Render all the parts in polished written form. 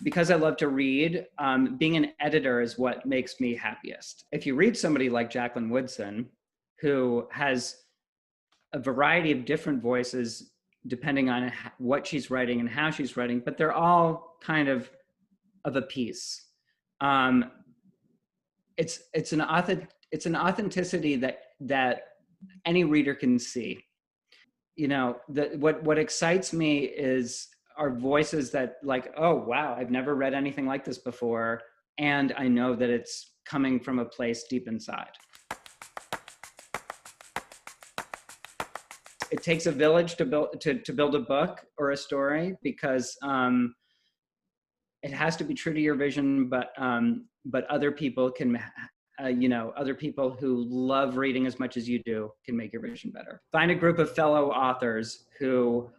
because I love to read, being an editor is what makes me happiest. If you read somebody like Jacqueline Woodson, who has a variety of different voices depending on what she's writing and how she's writing, but they're all kind of a piece. It's an authenticity that any reader can see. You know, what excites me is are voices that like, oh wow, I've never read anything like this before, and I know that it's coming from a place deep inside. It takes a village to build a book or a story, because it has to be true to your vision, but other people can, other people who love reading as much as you do can make your vision better. Find a group of fellow authors who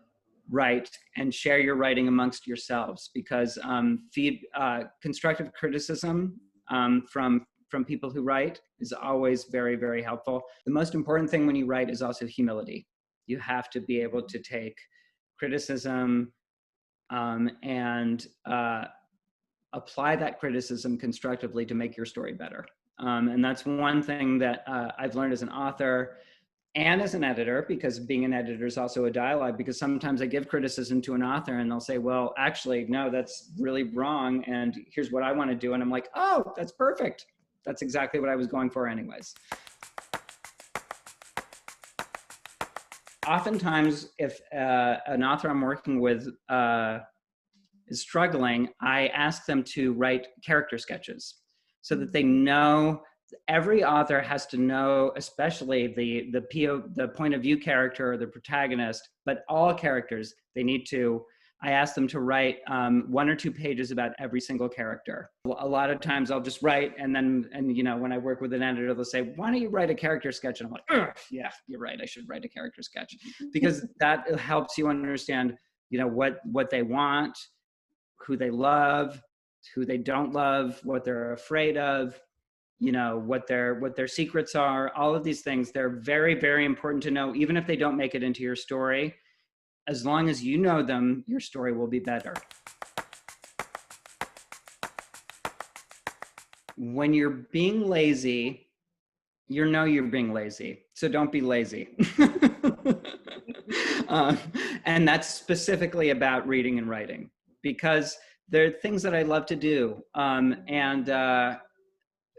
write and share your writing amongst yourselves, because constructive criticism from people who write is always very, very helpful. The most important thing when you write is also humility. You have to be able to take criticism and apply that criticism constructively to make your story better. And that's one thing that I've learned as an author and as an editor, because being an editor is also a dialogue, because sometimes I give criticism to an author and they'll say, well, actually, no, that's really wrong, and here's what I want to do. And I'm like, oh, that's perfect. That's exactly what I was going for anyways. Oftentimes, if an author I'm working with is struggling, I ask them to write character sketches so that they know. Every author has to know, especially the point of view character or the protagonist, but all characters, they need to, I ask them to write 1 or 2 pages about every single character. A lot of times I'll just write, and you know, when I work with an editor, they'll say, why don't you write a character sketch? And I'm like, yeah, you're right, I should write a character sketch. Because that helps you understand, you know, what they want, who they love, who they don't love, what they're afraid of, you know, what their secrets are. All of these things, they're very, very important to know, even if they don't make it into your story. As long as you know them, your story will be better. When you're being lazy, you know you're being lazy, so don't be lazy. And that's specifically about reading and writing, because there are things that I love to do, and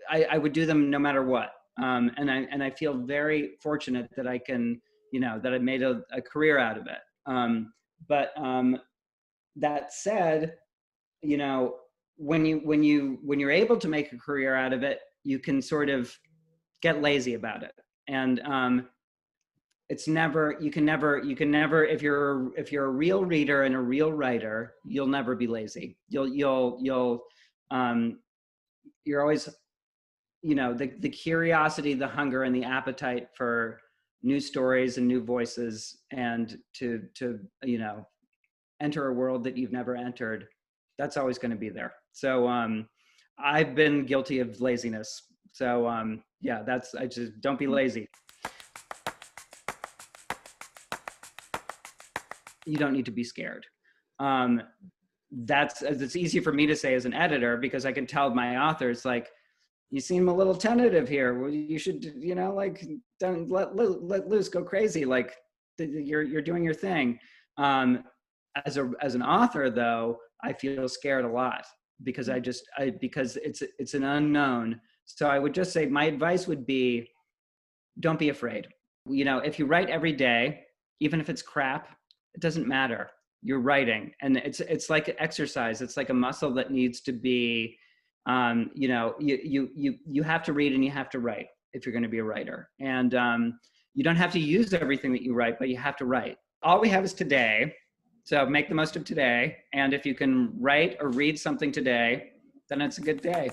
I would do them no matter what. And I feel very fortunate that I can, you know, that I made a career out of it. But that said, you know, when you're able to make a career out of it, you can sort of get lazy about it. And it's never, you can never, if you're a real reader and a real writer, you'll never be lazy. You're always, you know, the curiosity, the hunger, and the appetite for new stories and new voices, and to you know, enter a world that you've never entered, that's always going to be there. So I've been guilty of laziness. So yeah, I just don't be lazy. You don't need to be scared. It's easy for me to say as an editor, because I can tell my authors, like, you seem a little tentative here. Well, you should, you know, like, don't let loose, go crazy. Like, you're doing your thing. As an author, though, I feel scared a lot, because because it's an unknown. So I would just say, my advice would be, don't be afraid. You know, if you write every day, even if it's crap, it doesn't matter. You're writing, and it's like exercise. It's like a muscle that needs to be, you know, you have to read and you have to write if you're going to be a writer. And you don't have to use everything that you write, but you have to write. All we have is today, so make the most of today. And if you can write or read something today, then it's a good day.